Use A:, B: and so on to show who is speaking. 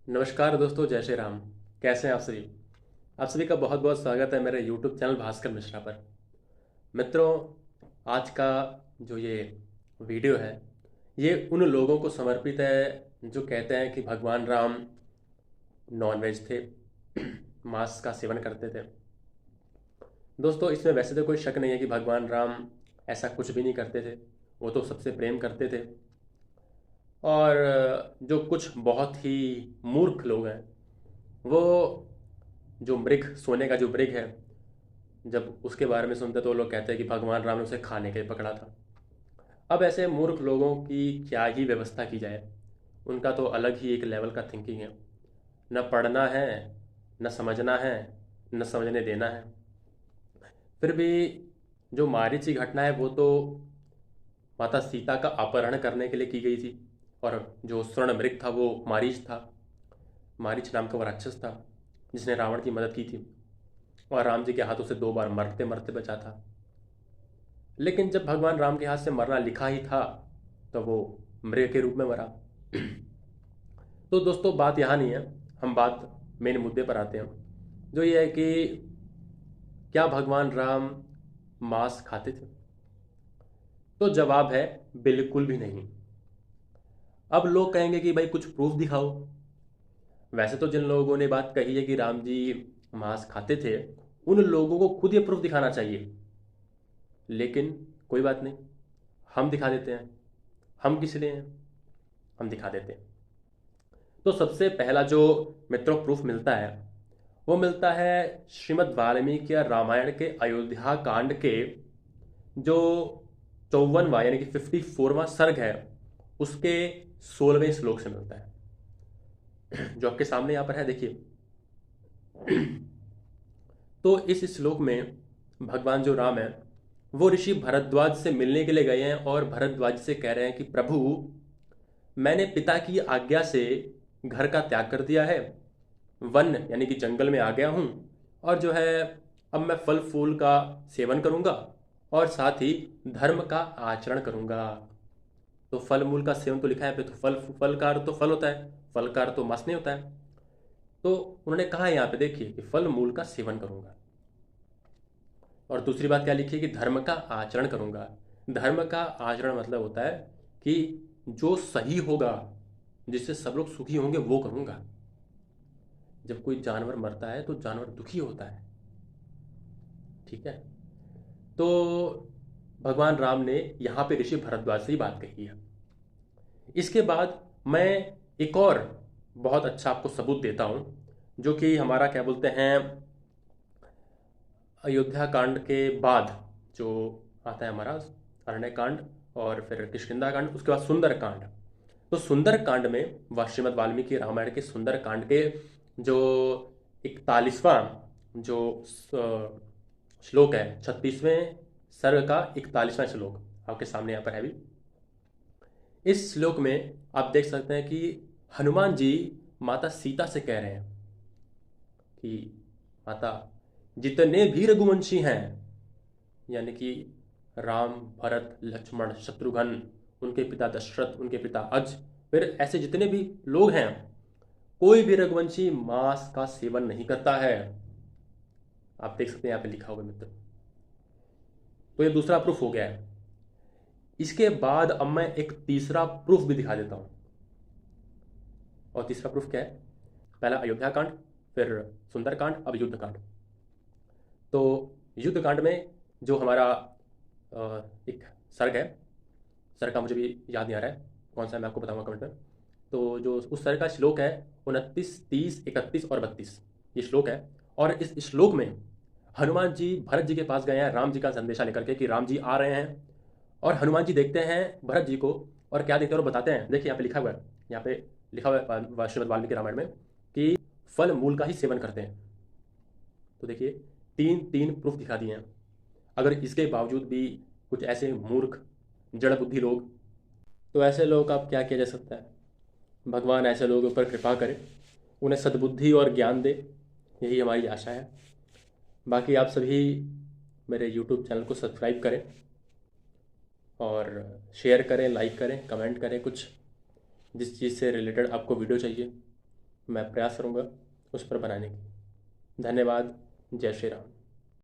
A: नमस्कार दोस्तों, जय श्री राम। कैसे हैं आप सभी? आप सभी का बहुत बहुत स्वागत है मेरे YouTube चैनल भास्कर मिश्रा पर। मित्रों, आज का जो ये वीडियो है, ये उन लोगों को समर्पित है जो कहते हैं कि भगवान राम नॉनवेज थे, मांस का सेवन करते थे। दोस्तों, इसमें वैसे तो कोई शक नहीं है कि भगवान राम ऐसा कुछ भी नहीं करते थे। वो तो सबसे प्रेम करते थे। और जो कुछ बहुत ही मूर्ख लोग हैं, वो जो मृग, सोने का जो मृग है, जब उसके बारे में सुनते तो वो लोग कहते हैं कि भगवान राम ने उसे खाने के लिए पकड़ा था। अब ऐसे मूर्ख लोगों की क्या ही व्यवस्था की जाए। उनका तो अलग ही एक लेवल का थिंकिंग है। न पढ़ना है, न समझना है, न समझने देना है। फिर भी जो मारीच की घटना है वो तो माता सीता का अपहरण करने के लिए की गई थी। और जो स्वर्ण मृग था वो मारीच था। मारीच नाम का वो राक्षस था जिसने रावण की मदद की थी और राम जी के हाथों से 2 बार मरते मरते बचा था। लेकिन जब भगवान राम के हाथ से मरना लिखा ही था तो वो मृग के रूप में मरा। तो दोस्तों, बात यहाँ नहीं है। हम बात मेन मुद्दे पर आते हैं, जो ये है कि क्या भगवान राम मांस खाते थे? तो जवाब है बिल्कुल भी नहीं। अब लोग कहेंगे कि भाई कुछ प्रूफ दिखाओ। वैसे तो जिन लोगों ने बात कही है कि राम जी मांस खाते थे, उन लोगों को खुद ये प्रूफ दिखाना चाहिए। लेकिन कोई बात नहीं, हम दिखा देते हैं। हम किस लिए हैं? हम दिखा देते हैं। तो सबसे पहला जो मित्रों प्रूफ मिलता है, वो मिलता है श्रीमद् वाल्मीकि रामायण के अयोध्या कांड के जो 54वां यानी कि 54वां सर्ग है, उसके 16वें श्लोक से मिलता है, जो आपके सामने यहाँ पर है, देखिए। तो इस श्लोक में भगवान जो राम है, वो ऋषि भरद्वाज से मिलने के लिए गए हैं और भरद्वाज से कह रहे हैं कि प्रभु, मैंने पिता की आज्ञा से घर का त्याग कर दिया है, वन यानी कि जंगल में आ गया हूँ, और जो है अब मैं फल फूल का सेवन करूँगा और साथ ही धर्म का आचरण करूँगा। तो फल मूल का सेवन तो लिखा है पे, तो फल फल का अर्थ तो फल होता है, फल का अर्थ तो मांस नहीं होता है। तो उन्होंने कहा है यहाँ पे, देखिए, कि फल मूल का सेवन करूँगा। और दूसरी बात क्या लिखी है कि धर्म का आचरण करूँगा। धर्म का आचरण मतलब होता है कि जो सही होगा, जिससे सब लोग सुखी होंगे, वो करूँगा। जब कोई जानवर मरता है तो जानवर दुखी होता है, ठीक है? तो भगवान राम ने यहाँ पे ऋषि भरद्वाज से ही बात कही है। इसके बाद मैं एक और बहुत अच्छा आपको सबूत देता हूँ, जो कि हमारा क्या बोलते हैं, अयोध्या कांड के बाद जो आता है हमारा अरण्य कांड, और फिर किष्किंधा कांड, उसके बाद सुंदर कांड। तो सुंदर कांड में श्रीमद् वाल्मीकि रामायण के सुंदर कांड के जो 41वां जो श्लोक है, 36वें सर्ग का 41वां श्लोक आपके सामने यहाँ पर है भी। इस श्लोक में आप देख सकते हैं कि हनुमान जी माता सीता से कह रहे हैं कि माता, जितने भी रघुवंशी हैं, यानी कि राम, भरत, लक्ष्मण, शत्रुघ्न, उनके पिता दशरथ, उनके पिता अज, फिर ऐसे जितने भी लोग हैं, कोई भी रघुवंशी मांस का सेवन नहीं करता है। आप देख सकते हैं यहाँ पे लिखा हुआ मित्र। तो ये दूसरा प्रूफ हो गया है। इसके बाद अब मैं एक तीसरा प्रूफ भी दिखा देता हूं। और तीसरा प्रूफ क्या है? पहला अयोध्या कांड, फिर सुंदर कांड, अब युद्ध कांड। तो युद्ध कांड में जो हमारा एक सर्ग है, सर्ग का मुझे भी याद नहीं आ रहा है कौन सा है, मैं आपको बताऊंगा कमेंट में। तो जो उस सर्ग का श्लोक है, 29, 30, 31 और 32 ये श्लोक है। और इस श्लोक में हनुमान जी भरत जी के पास गए हैं राम जी का संदेशा लेकर के कि राम जी आ रहे हैं। और हनुमान जी देखते हैं भरत जी को, और क्या देखते हैं और बताते हैं, देखिए यहाँ पे लिखा हुआ है, यहाँ पे लिखा हुआ है श्रीमद् वाल्मीकि रामायण में कि फल मूल का ही सेवन करते हैं। तो देखिए, तीन तीन प्रूफ दिखा दिए हैं। अगर इसके बावजूद भी कुछ ऐसे मूर्ख, जड़ बुद्धि लोग, तो ऐसे लोगों का अब क्या किया जा सकता है? भगवान ऐसे लोगों पर कृपा करे, उन्हें सद्बुद्धि और ज्ञान दे, यही हमारी आशा है। बाकी आप सभी मेरे यूट्यूब चैनल को सब्सक्राइब करें और शेयर करें, लाइक करें, कमेंट करें, कुछ जिस चीज़ से रिलेटेड आपको वीडियो चाहिए। मैं प्रयास करूँगा उस पर बनाने की। धन्यवाद। जय श्री राम।